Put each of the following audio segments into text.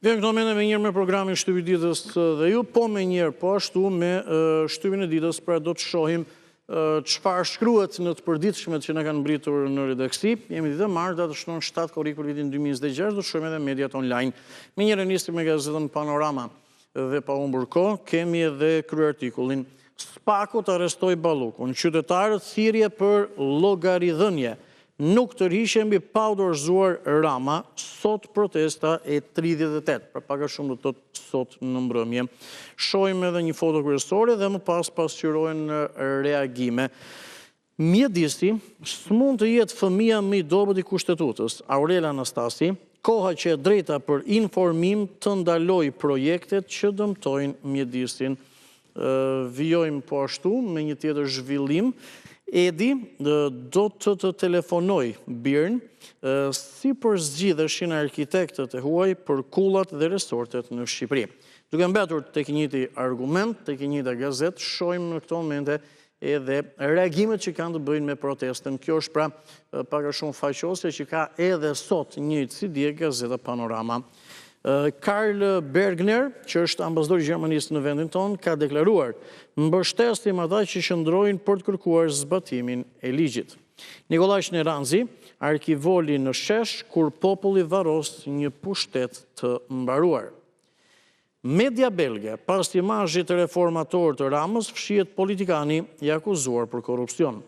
Vjen këto mene me njërë me programin Shtypi ditës dhe ju, po me njërë po ashtu me Shtypin e ditës, pra do të shohim çfarë shkruhet në të përditshmet që na kanë mbritur në redaksi. Jemi ditë martë, datë shtonë 7 korrik për vitin 2026, do të shohim edhe mediat online. Me njërë nisim me gazetën Panorama dhe pa humbur kohë, kemi edhe kryartikullin. Spaku të arrestoi Ballukun, qytetarët thirrje për llogaridhënie. Nuk tërhiqe mbi pa u dorëzuar Rama, sot protesta e 38, pra pak a shumë do të thotë sot në mbrëmje. Shohim edhe një foto kryesore dhe më pas pasqyrohen reagime. Mjedisi s'mund të jetë fëmia më i dobët i kushtetutës. Aurela Anastasi, koha që e drejta për informim të ndaloj projektet që dëmtojnë mjedisin. Vijojmë po ashtu me një tjetër zhvillim. Edi do të telefonoj birën si përzgjidheshin arkitektët e huaj për kullat dhe resortet në Shqipëri. Duke mbetur tek njëjti argument, tek njëjta gazetë, shohim në këto momente edhe reagimet që kanë të bëjnë me protestën. Kjo është pra pak a shumë faqosje që ka edhe sot njëjtë si dje gazeta Panorama. Karl Bergner, që është ambasador i Gjermanisë në vendin tonë, ka deklaruar: mbështesim ata që qëndrojnë për të kërkuar zbatimin e ligjit. Nikolaj Shneranzi, arkivoli në Shesh, kur populli varros një pushtet të mbaruar. Media belge, pas imazhit reformator të Ramës, fshihet politikani i akuzuar për korrupsion.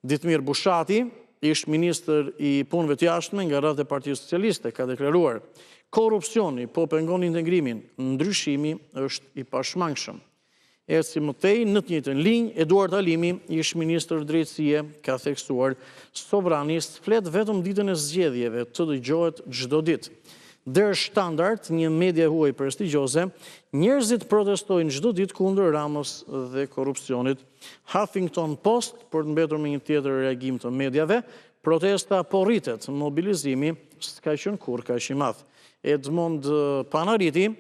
Ditmir Bushati, ish ministër i punëve të jashtme nga radhë e Partisë Socialiste, ka deklaruar: korrupsioni po pengon integrimin, ndryshimi është i pashmangshëm. Eci mëtej, në të njëjtën linjë, Eduard Alimi, ish ministër drejtësie, ka theksuar: sovranist flet vetëm ditën e zgjedhjeve, të dëgjohet çdo ditë. Der Standard, një media huaj prestigjioze, njerëzit protestojnë çdo ditë kundër Ramës dhe korrupsionit. Huffington Post, për të mbetur me një tjetër reagim të medjave, protesta po rritet, mobilizimi s'ka qenë kurrë kaq i madh. Edmond Panariti,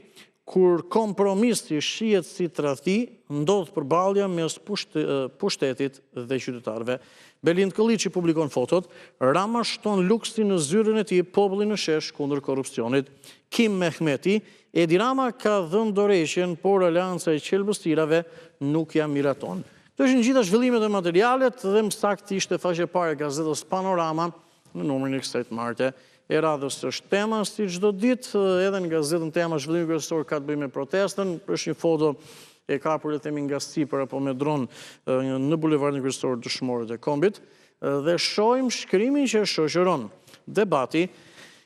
kur kompromisi shihet si tradhti, ndodh përballja mes pushtetit dhe qytetarëve. Belind Kolliçi publikon fotot: Rama shton luksin në zyrën e tij popullin në Shesh kundër korrupsionit. Kim Mehmeti, Edi Rama ka dhënë dorëheqjen, por Aleanca e Qelbësirave nuk ja miraton. Këto ishin gjitha zhvillimet e materialet dhe më saktë ishte faqe e parë e gazetës Panorama në numrin e kësaj marte. E radhës është tema, si çdo ditë, edhe në gazetën Tema zhvillimi kryesor ka të bëjë me protestën. Është një foto e kapur le të themi nga sipër apo me dron në bulevardin kryesor të Dëshmorët e Kombit dhe shohim shkrimin që shoqëron debati.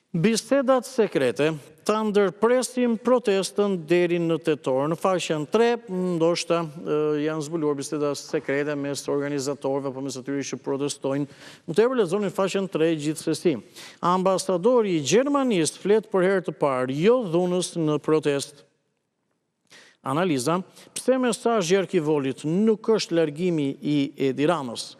Bisedat sekrete, ta ndërpresim protestën deri në tetor. Në faqen 3, ndoshta janë zbuluar bisedat sekrete mes organizatorëve apo mes atyre që protestojnë. Më tepër lexoni faqen 3 gjithsesi. Ambasadori i Gjermanisë flet për herë të parë jo dhunës në protestë. Analiza: pse mesazhi i arkivolit nuk është largimi i Edi Ramës?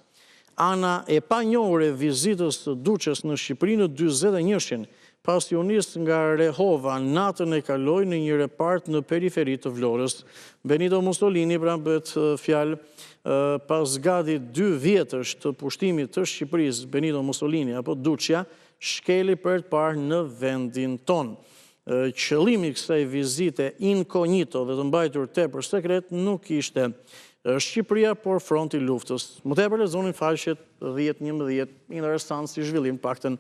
Ana e panjohur e vizitës së Duçes në Shqipëri në 41-shin, pasionist nga Rehova, natën e kaloi në një repart në periferi të Vlorës. Benito Mussolini, pra bëhet fjalë pas gati 2 vjetësh të pushtimit të Shqipërisë, Benito Mussolini apo Duçja shkeli për të parë në vendin tonë. Qëllimi i kësaj vizite incognito dhe të mbajtur tepër sekret nuk ishte Shqipëria, por fronti i luftës. Më tepër lexoni faqet 10-11, interesant si zhvillim, paktën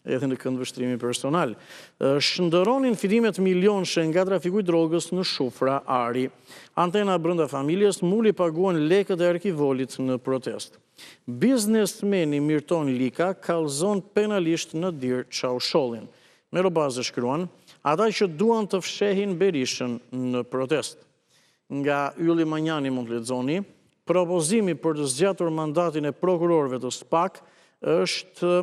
edhe në këndvështrimi personal. Shndërronin fidimet milionshë nga trafiku i drogës në Shufra, Ari. Antena brenda familjes muli paguan lekët e arkivolit në protest. Biznesmeni Mirton Lika kallzon penalisht në dir Çaushollin. Me robazë shkruan: ata që duan të fshehin Berishën në protest. Nga Ylli Manjani mund të lexoni: propozimi për të zgjatur mandatin e prokurorëve të SPAK është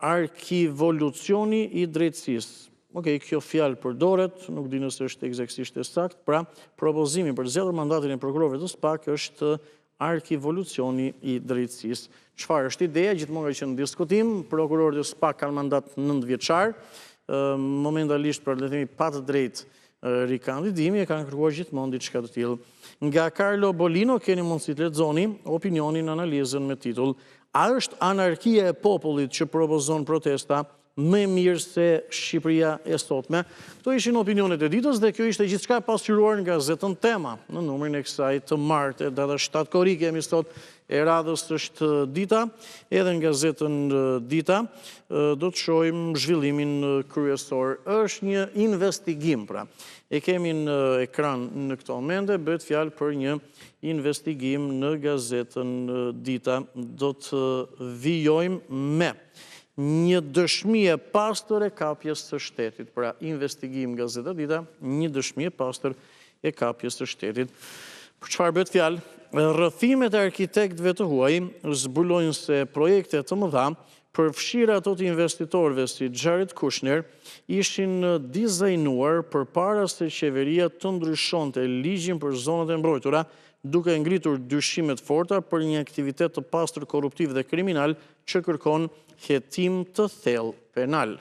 arkivolucioni i drejtësisë. Okej, kjo fjalë përdoret, nuk di nëse është eksaktësisht e saktë, pra propozimi për të zgjatur mandatin e prokurorëve të SPAK është arkivolucioni i drejtësisë. Çfarë është ideja? Gjithmonë ka qenë diskutim. Prokurorët e SPAK kanë mandat 9 vjeçar. momentalisht për le të themi pa të drejtë rikandidimi e kanë kërkuar gjithmonë diçka të tillë. Nga Carlo Bolino keni mundësi të lexoni opinionin, analizën me titull "A është anarkia e popullit që propozon protesta më mirë se Shqipëria e sotme?" Këto ishin opinionet e ditës dhe kjo ishte gjithçka pasqyruar në gazetën Tema, në numrin e kësaj të martë, data 7 korrike jemi sot, e radhës është Dita, edhe në gazetën Dita do të shohim zhvillimin kryesor. Është një investigim, pra. E kemi në ekran në këto momente, bëhet fjalë për një investigim në gazetën Dita. Do të vijojmë me një dëshmi e pastër e kapjes së shtetit. Pra, investigim Gazeta Dita, një dëshmi e pastër e kapjes së shtetit. Për çfarë bëhet fjalë? Rrëfimet e arkitektëve të huaj zbulojnë se projekte të mëdha përfshirë ato të investitorëve si Jared Kushner ishin dizajnuar përpara se qeveria të ndryshonte ligjin për zonat e mbrojtura, duke ngritur dyshimet forta për një aktivitet të pastër korruptiv dhe kriminal që kërkon hetim të thellë penal.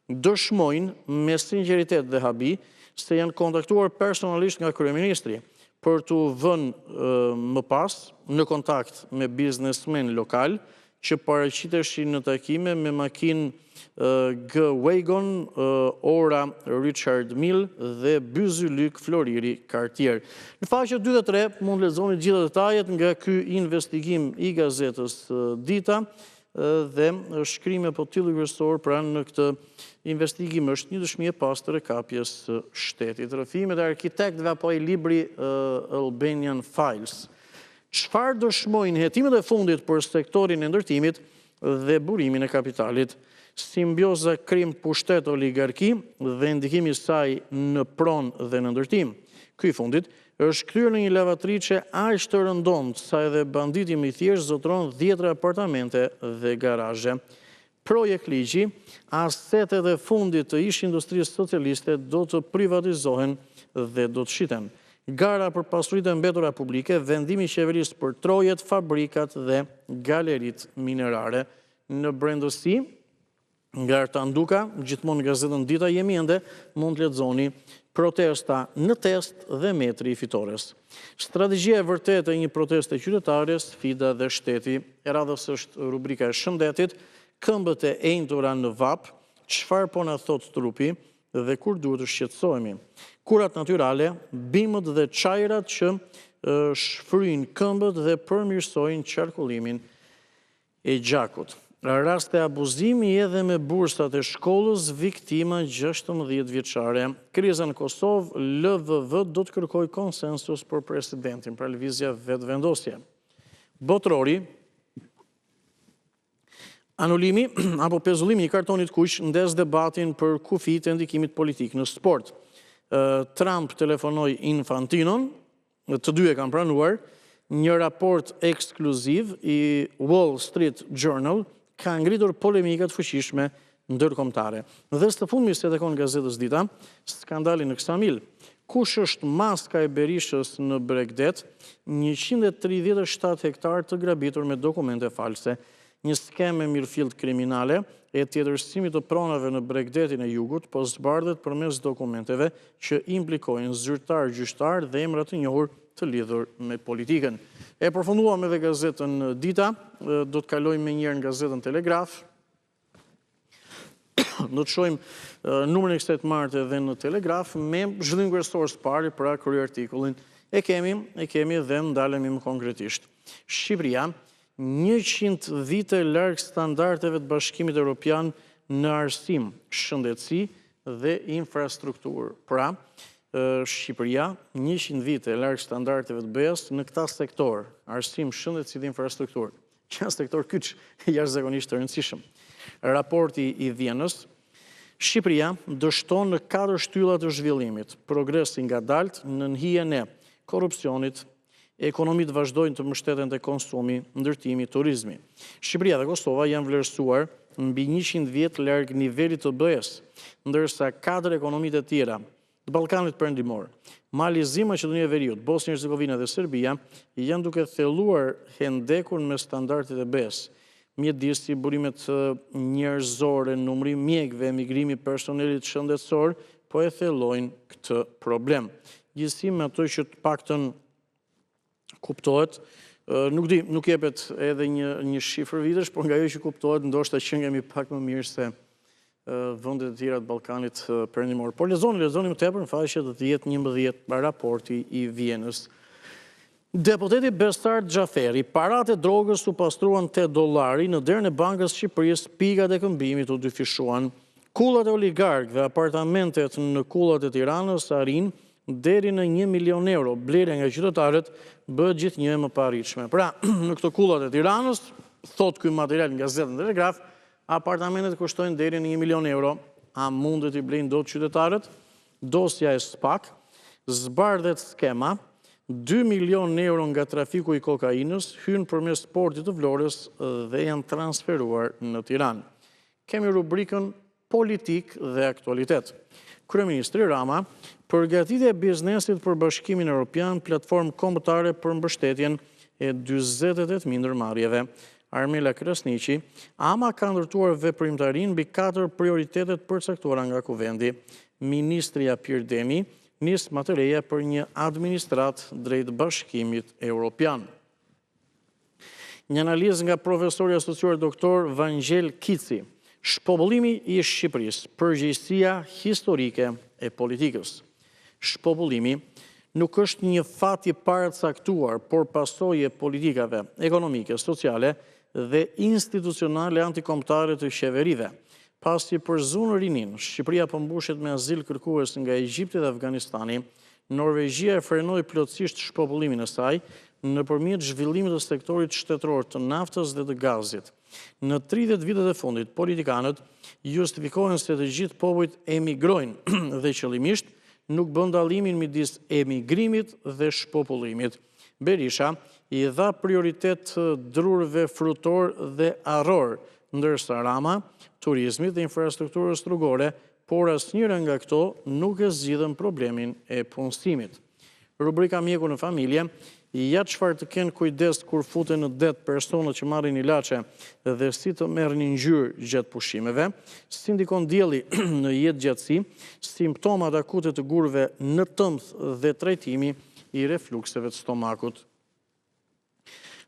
Dëshmojnë me sinqeritet dhe habi se janë kontaktuar personalisht nga kryeministri për të vënë më pas në kontakt me biznesmen lokal që paraqiteshin në takime me makinë G-Wagon, Ora Richard Mill dhe Byzylyk Floriri Cartier. Në faqe 2 dhe 3 mund lexoni gjithë detajet nga ky investigim i gazetës Dita dhe shkrimi po titulli kryesor pra në këtë investigim është një dëshmi e pastër e kapjes së shtetit. Rrëfimet e arkitektëve apo ai libri Albanian Files. Çfarë dëshmojnë hetimet e fundit për sektorin e ndërtimit dhe burimin e kapitalit? Simbioza krim-pushtet-oligarki dhe ndikimi i saj në pronë dhe në ndërtim. Ky i fundit është kryer në një lavatriçe aq të rëndomt sa edhe banditi më i thjeshtë zotron 10 apartamente dhe garazhe. Projekt ligji, asetet e fundit të ish industrisë socialiste do të privatizohen dhe do të shiten. Gara për pasuritë e mbetura publike, vendimi i qeverisë për trojet, fabrikat dhe galeritë minerare. Në brendësi, nga Artanduka, gjithmonë në gazetën Dita jemi ende, mund të lexoni protesta në test dhe metri i fitores. Strategjia e vërtetë e një proteste qytetare, sfida dhe shteti. E radhës është rubrika e shëndetit, këmbët e enjtura në vap, çfarë po na thot trupi dhe kur duhet të shqetësohemi. Kurat natyrale, bimët dhe çajrat që shfryjnë këmbët dhe përmirësojnë qarkullimin e gjakut. Raste abuzimi edhe me bursat e shkollës, viktima 16 vjeçare. Kriza në Kosovë, LVV do të kërkoj konsensus për presidentin, pra lëvizja vetëvendosje. Botrori, anullimi apo pezullimi i kartonit kuq ndes debatin për kufijtë e ndikimit politik në sport. Trump telefonoi Infantinon, të dy e kanë pranuar, një raport ekskluziv i Wall Street Journal ka ngritur polemikat fuqishme ndërkombëtare. Dhe së fundmi se tekon gazetës Dita, skandali në Ksamil. Kush është maska e Berishës në Bregdet? 137 hektar të grabitur me dokumente false. Një skemë mirëfillt kriminale e tjetërsimit të pronave në Bregdetin e Jugut, po zbardhet përmes dokumenteve që implikojnë zyrtar, gjyqtar dhe emra të njohur të lidhur me politikën. E përfunduam edhe gazetën Dita, do të kalojmë me njërë në gazetën Telegraf. Do të shojmë numrin e kësaj të martë edhe në Telegraf me zhvillim kryesor së pari pra kryer artikullin. E kemi dhe ndalemi më konkretisht. Shqipëria 100 vite larg standardeve të Bashkimit Evropian në arsim, shëndetësi dhe infrastrukturë. Pra, Shqipëria 100 vite larg standardeve të BE-s në këta sektor, arsim, shëndetësi dhe infrastrukturë, që janë sektor kyç jashtëzakonisht të rëndësishëm. Raporti i Vjenës, Shqipëria dështon në 4 shtylla të zhvillimit, progresi ngadalt në nhijen e korrupsionit, ekonomitë vazhdojnë të mbështeten te konsumi, ndërtimi, turizmi. Shqipëria dhe Kosova janë vlerësuar mbi 100 vjet larg nivelit të BE-s, ndërsa 4 ekonomitë e tjera të Ballkanit Perëndimor, Mali Zi, Maqedonia e Veriut, Bosnia Hercegovina dhe Serbia janë duke thelluar hendekun me standardet e BE-s. mjedisi, burimet njerëzore, numri mjekëve, emigrimi personelit shëndetësor, po e thellojnë këtë problem. Gjithsesi me ato që të paktën kuptohet, nuk jepet edhe një shifër vitesh, por nga ajo që kuptohet, ndoshta që ngemi pak më mirë se vendet e tjera të Ballkanit perëndimor. Por lexoni më tepër në faqe të 10-11 raporti i Vienës. Deputeti Bestar Xhaferi, paratë e drogës u pastruan $8 në derën e Bankës Shqipërisë, pikat e këmbimit u dyfishuan. Kullat e oligarkëve, apartamentet në kullat e Tiranës arrin deri në €1 milion, blerja nga qytetarët bëhet gjithnjë më paritshme. Pra, në këto kullat e Tiranës, thot ky material nga gazetën Telegraf, apartamentet kushtojnë deri në €1 milion. A mundet i blejnë dot qytetarët? Dosja e SPAK, zbardhet skema, €2 milion nga trafiku i kokainës, hynë përmes portit të Vlorës dhe janë transferuar në Tiranë. Kemi rubrikën politik dhe aktualitet. Kryeministri Rama, përgatitja e biznesit për Bashkimin Evropian, platformë kombëtare për mbështetjen e 48.000 ndërmarrjeve. Armela Krasniqi, ama ka ndërtuar veprimtarinë mbi 4 prioritetet përcaktuara nga Kuvendi. Ministria Pirdemi nis më të reja për një administrat drejt Bashkimit Evropian. Një analizë nga profesori asociuar doktor Vangjel Kici, shpobullimi i Shqipërisë, përgjegjësia historike e politikës. Shpobullimi nuk është një fat i paracaktuar, por pasojë e politikave ekonomike, sociale dhe institucionale antikombëtare të qeverive. Pasi për zonë rinin, Shqipëria përmbushet me azil kërkues nga Egjipti dhe Afganistani, Norvegjia e frenoi plotësisht shpopullimin e saj nëpërmjet zhvillimit të sektorit shtetëror të naftës dhe të gazit. Në 30 vitet e fundit, politikanët justifikohen se të gjithë popujt emigrojnë dhe qëllimisht nuk bën dallimin midis emigrimit dhe shpopullimit. Berisha i dha prioritet drurve frutor dhe arror, ndërsa Rama, turizmit dhe infrastrukturës rrugore, por asnjëra nga këto nuk e zgjidhen problemin e punësimit. Rubrika Mjeku në familje, ja çfarë të kenë kujdes kur futen në det personat që marrin ilaçe dhe si të merrnin ngjyrë gjatë pushimeve, si ndikon dielli në jetëgjatësi, simptomat akute të gurëve në tëmbë dhe trajtimi i reflukseve të stomakut.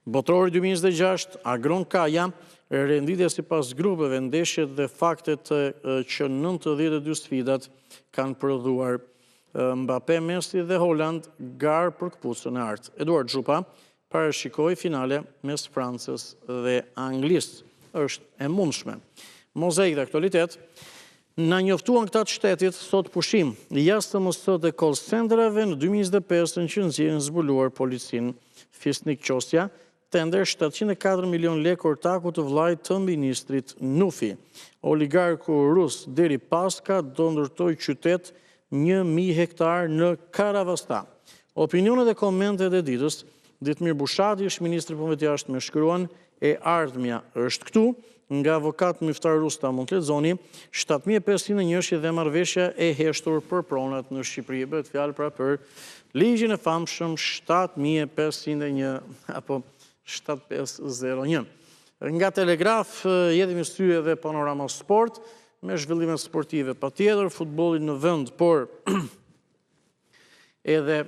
Botrori 2026, Agron Kaja, renditja sipas grupeve, ndeshjet dhe faktet që 92 sfidat kanë prodhuar. Mbappé, Messi dhe Holland garë për këpucën e artë. Eduard Xhupa parashikoi finale mes Francës dhe Anglisë. Është e mundshme. Mozaik dhe aktualitet. Na njoftuan këta të shtetit sot pushim jashtë MST dhe call centerave në 2025 që nxjerrin zbuluar policinë. Fisnik Qosja, tender 704 milion lekë ortaku të vllajt të ministrit Nufi. Oligarku rus Deri Paska do ndërtoj qytet 1.000 hektar në Karavasta. Opinionet e komentet e ditës, Ditmir Bushati, është ministri punëve të jashtme, shkruan e ardhmja është këtu, nga avokat Myftar Rusta mund të lexoni, 7.500 njështje dhe marrëveshja e heshtur për pronat në Shqipëri. Bëhet fjalë pra për ligjin e famshëm 7.501 apo 7501. Nga Telegraf jemi sy edhe Panorama Sport, me zhvillimet sportive patjetër, futbollin në vend, por edhe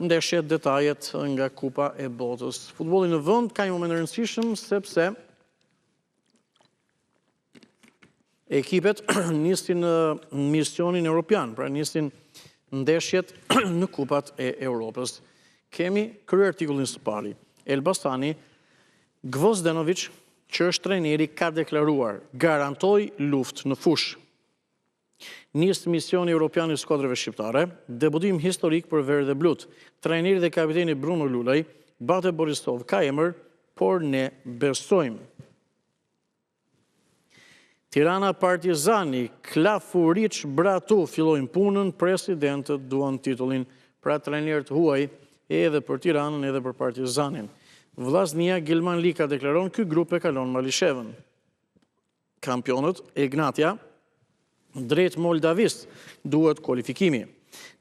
ndeshjet detajet nga Kupa e Botës. Futbolli në vend ka një moment rëndësishëm sepse ekipet nisin misionin evropian, pra nisin ndeshjet në Kupat e Europës. Kemi kryer artikullin së pari. Elbasani, Gvozdenovic, që është trajneri, ka deklaruar, garantoj luft në fush. Nis misioni Europian i skuadrave shqiptare, debutim historik për verë dhe blut. Trajneri dhe kapiteni Bruno Lulaj, Bate Borisov ka emër, por ne besojmë. Tirana Partizani, Klafuriç Bratu, fillojnë punën, presidentët duan titullin, pra trajnerët huaj, edhe për Tiranën, edhe për Partizanin. Vllaznia Gilman Lika deklaron ky grup e kalon Malishevën. Kampionët Egnatia drejt Moldavis duhet kualifikimi.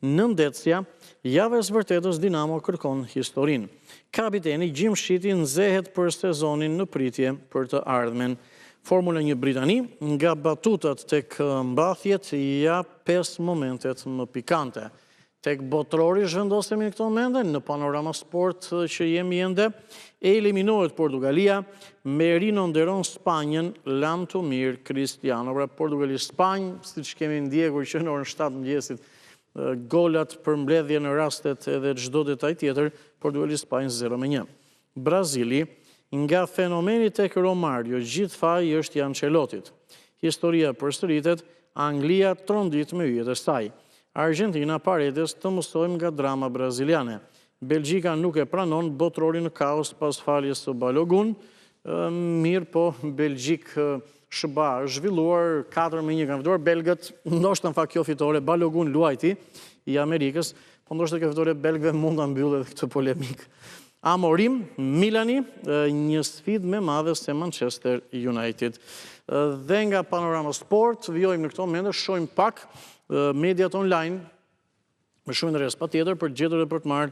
Në ndecja, javës vërtetës Dinamo kërkon historinë. Kapiteni Gjim Shiti nxehet për sezonin në pritje për të ardhmen. Formula 1 Britani, nga batutat tek mbathjet, ja 5 momentet më pikante. Tek botrori zhvendosemi në këto momente, në Panorama Sport që jemi ende, eliminohet Portugalia, Merino nderon Spanjën, lam të mirë Cristiano. Pra Portugali-Spanjë, siç kemi ndjekur që në orën 7 mëngjesit, golat për mbledhje në rastet edhe çdo detaj tjetër, Portugali-Spanjë 0-1. Brazili, nga fenomeni tek Romario, gjithë faji është i Ancelotit. Historia përsëritet, Anglia trondit me yjet e saj. Argentina Paredes të mësojmë nga drama braziliane. Belgjika nuk e pranon botrorin në kaos pas faljes së Balogun. Mirë po, Belgjik SBA zhvilluar 4-1 kanë fituar belgët, ndoshta në fakt kjo fitore Balogun luajti i Amerikës, po ndoshta kjo fitore belgëve mund ta mbyllë edhe këtë polemik. Amorim, Milani, një sfidë më madhe se Manchester United. Dhe nga Panorama Sport, vjojmë në këto momente, shohim pak mediat online, me shumë interes patjetër për gjetur e për të marrë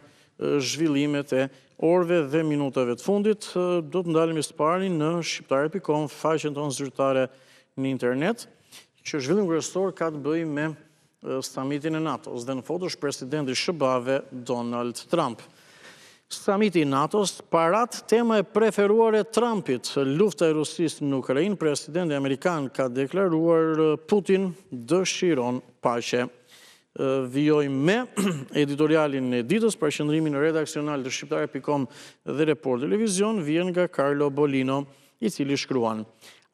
zhvillimet e orëve dhe minutave të fundit. Do të ndalemi së pari në shqiptare.com, faqen tonë zyrtare në internet, që zhvillim kryesor ka të bëjë me summitin e NATO-s dhe në foto është presidenti SBA-ve Donald Trump. Summiti i NATO-s, parat tema e preferuar e Trumpit, lufta e Rusisë në Ukrainë, presidenti amerikan ka deklaruar Putin dëshiron paqe. Vijojmë me editorialin e ditës, për qëndrimin redaksional të shqiptare.com dhe Report Televizion, vjen nga Carlo Bolino, i cili shkruan: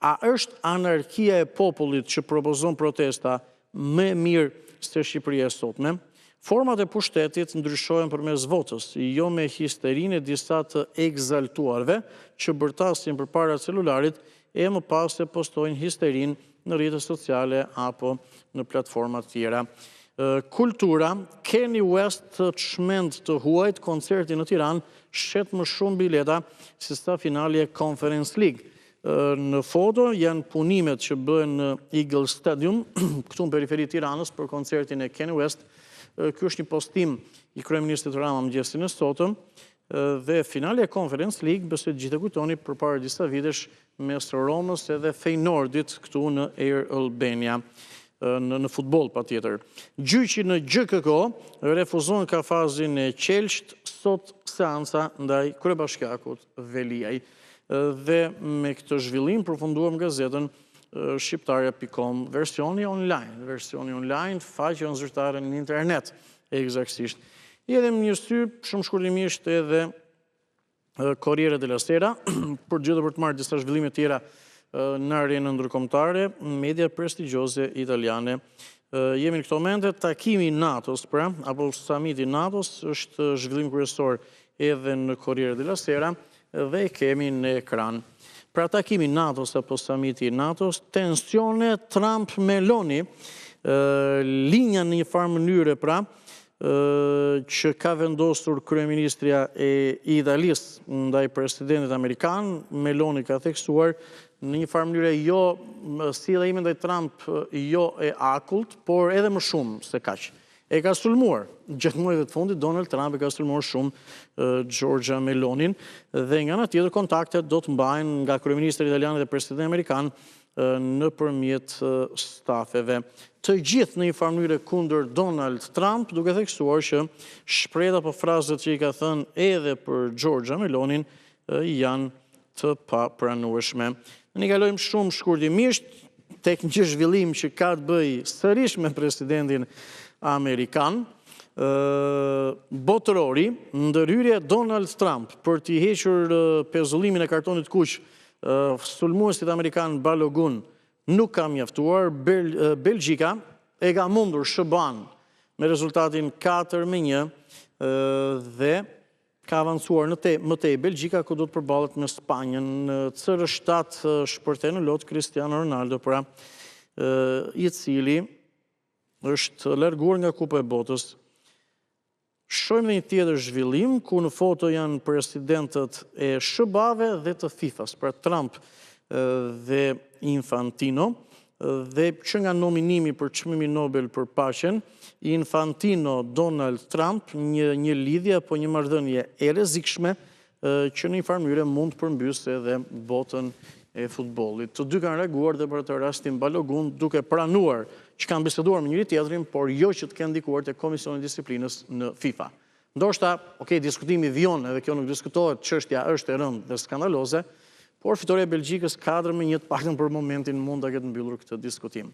a është anarkia e popullit që propozon protesta më mirë se Shqipëria e sotme? Format e pushtetit ndryshojnë përmes votës, jo me histerinë e disa të egzaltuarve që bërtasin përpara celularit e më pas se postojnë histerinë në rrjetet sociale apo në platforma tjera. Kultura, Kanye West të çmend të huajt koncerti në Tiranë, shet më shumë bileta se sa finali e Conference League. Në foto janë punimet që bëhen në Eagle Stadium, këtu në periferi Tiranës për koncertin e Kanye West. Ky është një postim i kryeministit Rama mëngjesin e sotëm, dhe finali e Conference League, besoj gjithë e kujtoni, përpara disa vitesh mes Romës edhe Feyenoordit këtu në Air Albania. Në futbol patjetër. Gjyqi në GKK refuzon kafazin e qelsht, sot seanca ndaj kryebashkiakut Veliaj. Dhe me këtë zhvillim përfunduam gazetën shqiptare.com, versioni online, faqen zyrtare në internet, eksaktësisht. Jedhem një sy, shumë shkurtimisht edhe Corriere della Sera, për gjithë për të marrë disa zhvillime tjera në arenën ndërkombëtare, media prestigjioze italiane. Jemi në këto momente, takimi i NATO-s, pra, apo summiti i NATO-s, është zhvillim kryesor edhe në Corriere della Sera dhe e kemi në ekran. Pra takimi i NATO-s apo summiti i NATO-s, tensione Trump-Meloni, linja në një farë mënyre, pra, që ka vendosur kryeministria e Italisë ndaj presidentit amerikan, Meloni ka theksuar në një farë mënyre jo sjellja ime ndaj Trump jo e akullt, por edhe më shumë se kaq. E ka sulmuar gjatë muajve të fundit, Donald Trump e ka sulmuar shumë Giorgia Melonin, dhe nga ana tjetër kontaktet do të mbahen nga kryeministri italian dhe presidenti amerikan nëpërmjet stafeve. Të gjithë në një farë mënyrë kundër Donald Trump, duke theksuar që shprehjet apo frazat që i ka thënë edhe për Giorgia Melonin janë të papranueshme. Ne kalojmë shumë shkurtimisht tek një zhvillim që ka të bëjë sërish me presidentin amerikan. Botërori, ndërhyrja Donald Trump për t'i hequr pezullimin e kartonit kuq sulmuesit amerikan Balogun nuk ka mjaftuar. Belgjika e ka mundur SBA-n me rezultatin 4-1 dhe ka avancuar më tej Belgjika, ku do të përballet me Spanjën. CR7 shpërten në lot Cristiano Ronaldo, pra, i cili është larguar nga Kupa e Botës. Shohim një tjetër zhvillim, ku në foto janë presidentët e SBA-ve dhe të FIFA-s, pra Trump dhe Infantino. dhe që nga nominimi për çmimin Nobel për paqen, Infantino Donald Trump një lidhje apo një marrëdhënie e rrezikshme që në një farë mënyrë mund të përmbysë edhe botën e futbollit. Të dy kanë reaguar dhe për atë rastin Balogun duke pranuar që kanë biseduar me njëri tjetrin, por jo që të kenë ndikuar te Komisioni i Disiplinës në FIFA. Ndoshta, diskutimi vjon, edhe kjo nuk diskutohet, çështja është e rëndë dhe skandaloze, por fitoria e Belgjikës 4-1 të paktën për momentin mund ta ketë mbyllur këtë diskutim.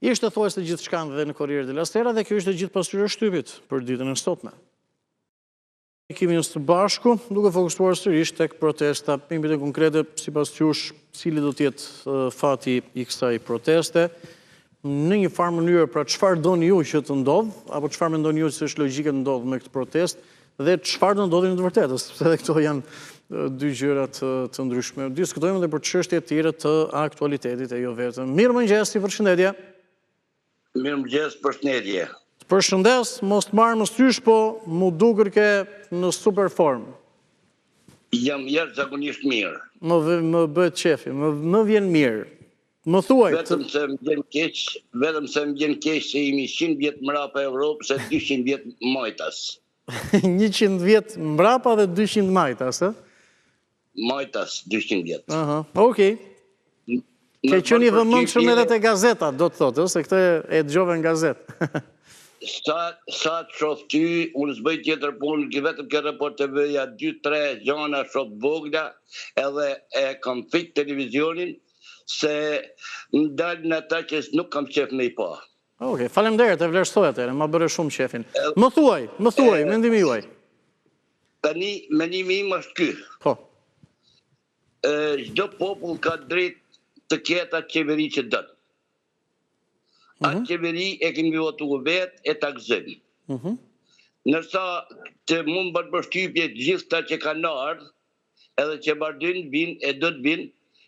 Ishte thuajse gjithçka edhe në Corriere della Sera dhe kjo ishte gjithë pasqyrë shtypit për ditën e sotme. Kemi së bashku duke fokusuar sërish tek protesta, pimbit e konkrete sipas jush, cili do të jetë fati i kësaj proteste, në një farë mënyrë, pra çfarë doni ju që të ndodh, apo çfarë mendoni ju se është logjike të ndodh me këtë protestë, dhe çfarë do ndodhi në të vërtetë, sepse edhe këto janë dy gjëra të ndryshme. Diskutojmë edhe për çështje të tjera të aktualitetit e jo vetëm. Mirëmëngjes, përshëndetje. Mirëmëngjes, përshëndetje. Përshëndes, mos të marrë më stysh, po mu duker ke në super formë. Jam jashtëzakonisht mirë. Më bëhet qefi, më vjen mirë. Më thuaj. Vetëm se më vjen keq se jemi 100 vjet mbrapa Evropës e 200 vjet majtas. 100 vjet mbrapa dhe 200 majtas, ë? Majtas, 200 vjet. Okej. Ke qenë i vëmendshëm edhe te gazeta, do të thotë, se këtë e dëgjova në gazetë. Sa të shoh ty, unë s'bëj tjetër punë, vetëm ke report të vëja 2-3 gjana shoh vogla, edhe e kam fik televizionin, se më dalin ata që nuk kam qef me i pa. Okej, faleminderit, e vlerësoj atëherë, ma bëre shumë qefin. Më thuaj, mendimi juaj. Tani, mendimi im është ky. Po. Çdo popull ka drejt të ketë atë qeveri që dënë. Atë qeveri e kemi votuar vetë e ta gëzojmë. Nërsa të mund bërë përshtypje gjithta që kanë ardhur, edhe që bardhin vinë e do të vinë,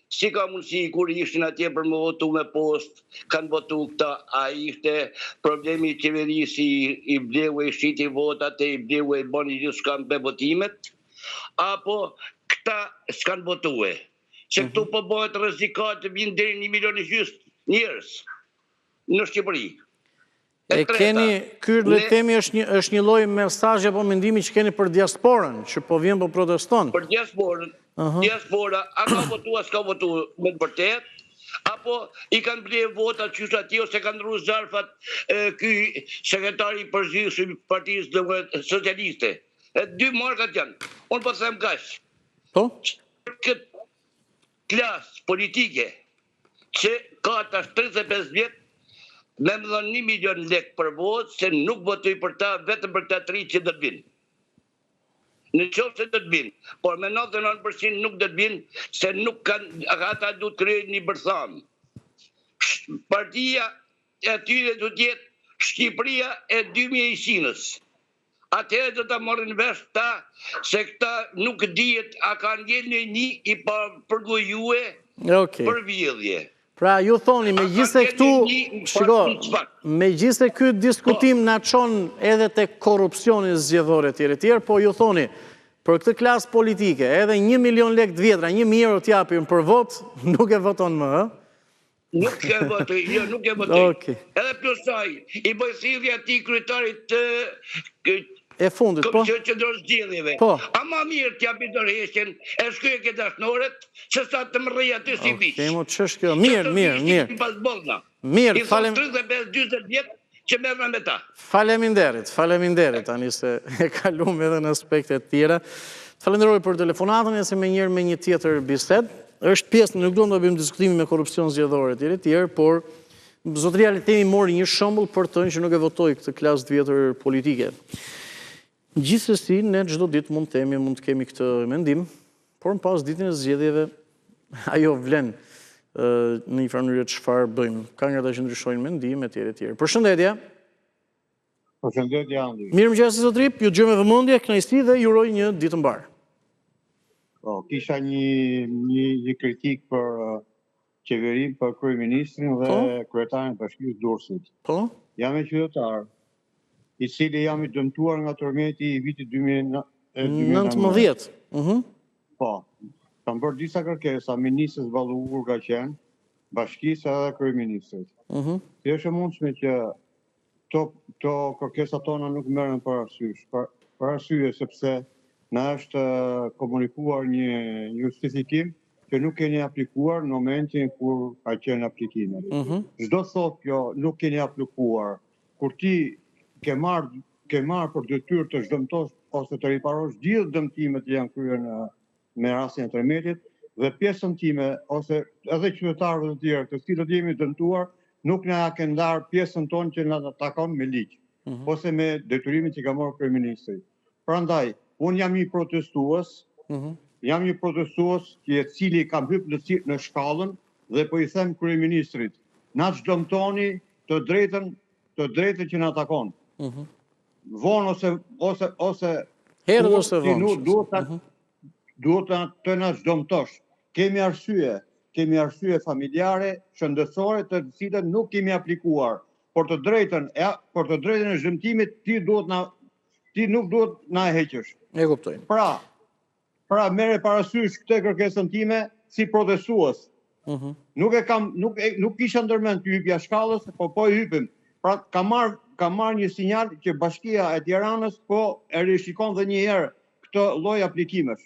si ka mundësi kur ishin atje për më votu me post, kanë votu këta, a ishte problemi i qeverisë, i bleu e shiti votat, i bleu e bani gjithë shkanë me votimet, apo këta s'kanë votue. Se këtu po bëhet rrezikat të vinë deri 1,5 milion njerëz në Shqipëri. E keni, ky le të themi është një lloj mesazhi apo mendimi që keni për diasporën, që po vjen po proteston. Për diasporën, a ka votua, s'ka votua me të vërtet, apo i kanë blerë votat qysh atje, ose kanë ndru zarfat ky sekretari i përgjithshëm i Partisë Socialiste. Dy markat janë. Unë po them kaq. Po? Këtë klasë politike që ka tash 35 vjet me më dhënë 1 milion lek për votë, se nuk votoj për ta, vetëm për ta 3 që do të vinë. Në qoftë se do të vinë, por me 99% nuk do të vinë, se nuk kanë, ata du të krejnë një bërtham. Partia e atyre du të jetë Shqipëria e 2000-shinës. Atëherë do ta marrin vesh ta, se këta nuk dihet a kanë jenë një i përgojue për vjedhje. Pra, ju thoni, me gjithse këtu, me gjithse këtë diskutim në qonë edhe të korupcioni zgjedhore tjere, po ju thoni, për këtë klasë politike, edhe 1 milion lek të vjetra, 1.000 euro t'japin për vot, nuk e voton më, ë? Nuk e votoj, jo, nuk e votoj. Edhe plus saj, i bëj thirrje atij kryetarit e fundit, po? Qendrës zgjedhjeve. A ma mirë t'ja bidorheqen e shkryje ke dashnoret, se sa të më rrëj aty si viq. Okej, mo të shësh kjo. Mirë. Mirë, 35-40 vjetë që merrna me ta. Faleminderit, tani se e kalum edhe në aspektet tjera. Falenderoj për telefonatën, e se me një tjetër bised. Është pjesë, nuk do të bëjmë diskutimi me korupcion zgjedhore tjerë, por zotëria le temi mori një shembull për të që nuk e votoi këtë klasë të vjetër politike. Gjithsesi, ne çdo ditë mund të kemi këtë mendim, por në pas ditën e zgjedhjeve ajo vlen në një farë mënyrë çfarë bëjmë. Ka nga ata që ndryshojnë mendim e tjerë. Përshëndetje. Përshëndetje, Andi. Mirëmëngjes zotëri, ju dëgjoj me vëmendje, kënaqësi dhe ju uroj një ditë të mbar. Po, kisha një kritik për qeverinë, për kryeministrin dhe kryetarin e Bashkisë Durrësit. Po? Jam e qytetar, i cili jam i dëmtuar nga tërmeti i vitit 2019. Po, kam bërë disa kërkesa, ministrës Ballugur ka qenë, bashkisë edhe kryeministrit. Si është e mundshme që to kërkesat tona nuk merren parasysh, për arsye sepse na është komunikuar një justifikim që nuk keni aplikuar në momentin kur ka qenë aplikimet. Çdo thotë kjo nuk keni aplikuar, kur ti ke marrë për detyrë të zhdëmtosh ose të riparosh gjithë dëmtimet që janë kryer me rastin e Tremetit, dhe pjesën time ose edhe qytetarëve të tjerë të cilët jemi dëmtuar, nuk na ka ndarë pjesën tonë që na takon me ligj, ose me detyrimin që ka marrë kryeministri. Prandaj, unë jam një protestues, i cili kam hyrë në shkallën dhe po i them kryeministrit, na çdëmtoni të drejtën që na takon. Vonë ose herët ose vonë. Duhet të na çdëmtosh. Kemi arsye familjare, shëndetësore, të cilët nuk kemi aplikuar. Por të drejtën e zhdëmtimit ti nuk duhet na e heqësh. E kuptoj. Pra merre parasysh këtë kërkesën time si protestues. Nuk kisha ndërmend të hypja shkallës, po i hypim. Pra ka marrë një sinjal që Bashkia e Tiranës po e rishikon dhe një herë këtë lloj aplikimesh.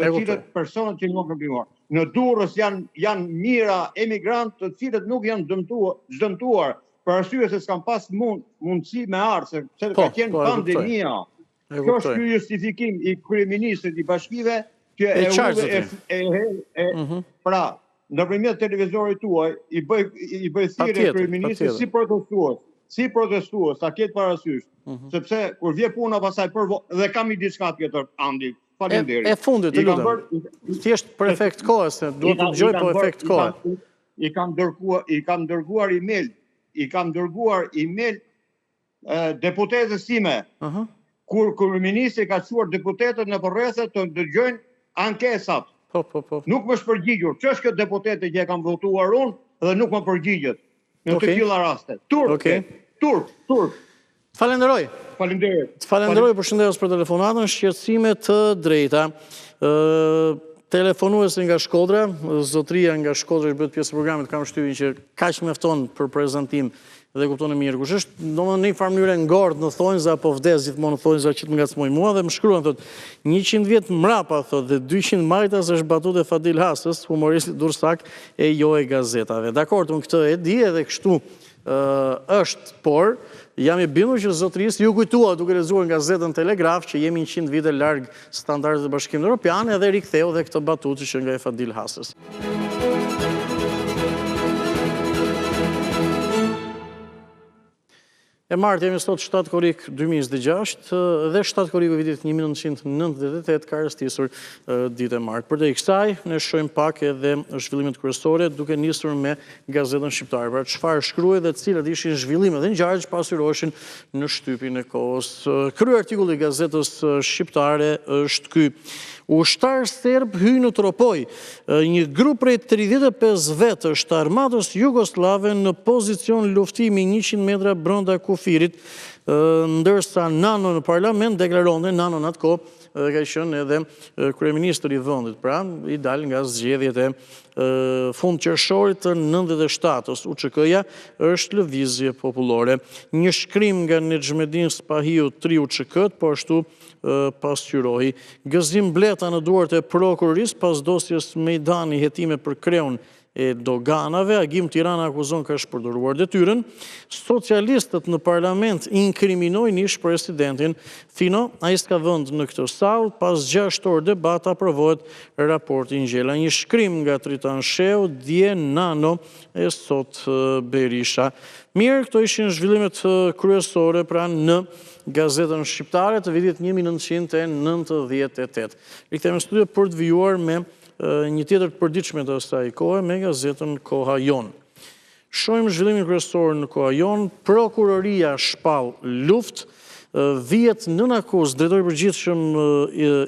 Të cilët personat që nuk kanë aplikuar. Në Durrës janë mijëra emigrantë të cilët nuk janë dëmtuar për arsye se s'kan pas mundësi me ardhë, se ka qenë pandemia. Kjo është ky justifikim i kryeministrit i bashkive që pra nëpërmjet televizorit tuaj i bëj thirrje kryeministrit si protestues, ta ketë parasysh, sepse kur vje puna pasaj dhe kam i diçka tjetër, Andi, faleminderit. E fundit, të lutem. Thjesht për efekt kohës, duhet të dëgjoj për efekt kohë. I kam dërguar email deputetës time, kur kryeministri ka çuar deputetët në përrethë të dëgjojnë ankesat. Nuk më shpërgjigjur. Ç'është kjo deputete që e kam votuar unë dhe nuk më përgjigjet në të tilla raste. Turp. Falenderoj. Faleminderit. Falenderoj përshëndetjes për telefonatën, shqetësime të drejta. Telefonuesi nga Shkodra, zotria nga Shkodra që bëhet pjesë e programit, kam shtypin që kaq mjafton për prezantim dhe kuptonë mirë kush është. Domethënë në një farë mënyrë ngordh në thonjza apo vdes gjithmonë në thonjza që të ngacmoj mua dhe më shkruan thotë 100 vjet mrapa thotë dhe 200 majtas është batutë e Fadil Hasës, humoristi dursak e jo e gazetave. Dakor, unë këtë e di edhe kështu është, por jam i bindur që zotërisë ju kujtua duke lexuar nga gazetën Telegraf që jemi 100 vite larg standardeve të Bashkimit Evropian edhe riktheu dhe këtë batutë që nga e Fadil Hasës. E martë jemi sot 7 korik 2026 dhe 7 korik vitit 1998 ka rëstisur ditë e martë. Për të i kësaj, ne shojmë pak edhe zhvillimet kryesore duke nisur me gazetën shqiptare. Pra çfarë shkruaj dhe cilat ishin zhvillimet dhe ngjarjet që pasqyroheshin në shtypin e kohës. Krye artikulli i gazetës shqiptare është ky. Ushtar serb hyj në Tropoj. Një grup prej 35 vetësh të armatës jugoslave në pozicion luftimi 100 metra brenda kufirit, ndërsa Nano në parlament deklaronte Nano në atë kohë ka qenë edhe kryeministri i vendit, pra i dal nga zgjedhjet e fund qershorit të 97-s. UÇK-ja është lëvizje popullore. Një shkrim nga Nexhmedin Spahiu 3 UÇK-t, po ashtu pasqyrohi. Gëzim bleta në duart e prokurorisë pas dosjes Mejdani hetime për kreun e doganave, Agim Tirana akuzon ka shpërdoruar detyrën. Socialistët në parlament inkriminojnë ish presidentin. Fino, ai s'ka vend në këtë sallë, pas 6 orë debat aprovohet raporti Ngjela. Një shkrim nga Tritan Sheu, dje Nano e sot Berisha. Mirë, këto ishin zhvillimet kryesore pra në gazetën shqiptare të vitit 1998. Rikthehemi në studio për të vijuar me një tjetër të përditshme të asaj kohe me gazetën Koha Jon. Shohim zhvillimin kryesor në Koha Jon, prokuroria shpall luftë, vihet nën akuzë drejtori i përgjithshëm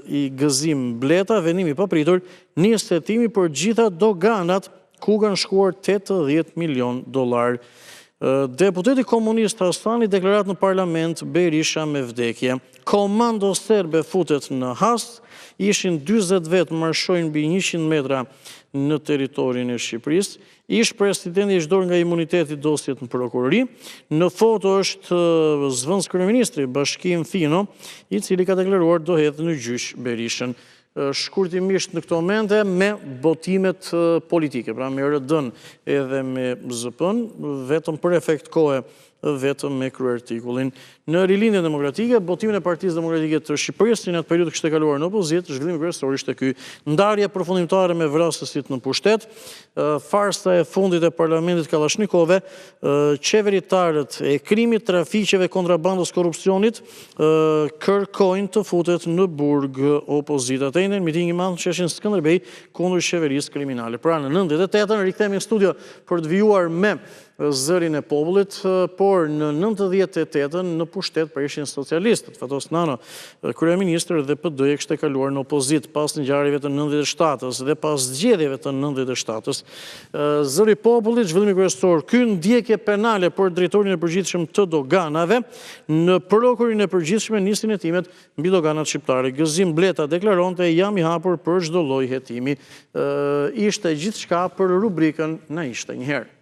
i Gëzim Bleta, vendimi i papritur, nis hetimi për gjitha doganat ku kanë shkuar $80 milion. Deputeti komunist Hasani deklarat në parlament Berisha me vdekje. Komando serbe futet në hast, ishin 20 vetë marshojnë mbi 100 metra në teritorin e Shqipërisë. Ish presidenti ishte dorë nga imuniteti dosjet në prokurori. Në foto është zëvendës kryeministri Bashkim Fino, i cili ka deklaruar do hedhë në gjyq Berishën. Shkurtimisht në këto momente me botimet politike, pra me RD-n edhe me ZP-n, vetëm për efekt kohe, vetëm me kryertikullin. Në rilindje demokratike, botimin e Partisë Demokratike të Shqipërisë në atë periudhë kishte kaluar në opozitë, zhvillimi kryesor ishte ky: ndarje përfundimtare me vrasësit në pushtet, farsa e fundit e parlamentit Kalashnikove, qeveritarët e krimit, trafiqeve, kontrabandës, korrupsionit kërkojnë të futet në burg opozita. Të njëjtën miting i madh në qeshin Skënderbej kundër qeverisë kriminale. Pra në 98-ën rikthehemi në studio për të vijuar me zërin e popullit, por në 98-ën në pushtet për ishin socialistët. Fatos Nano, kryeministër dhe PD-ja kishte kaluar në opozit pas ngjarjeve të 97-ës dhe pas zgjedhjeve të 97-ës. Zëri i popullit, zhvillimi kryesor, ky ndjekje penale për drejtorin e përgjithshëm të doganave, në prokurorin e përgjithshme nisin hetimet mbi doganat shqiptare. Gëzim Bleta deklaronte: jam i hapur për çdo lloj hetimi. Ishte gjithçka për rubrikën Na ishte një herë.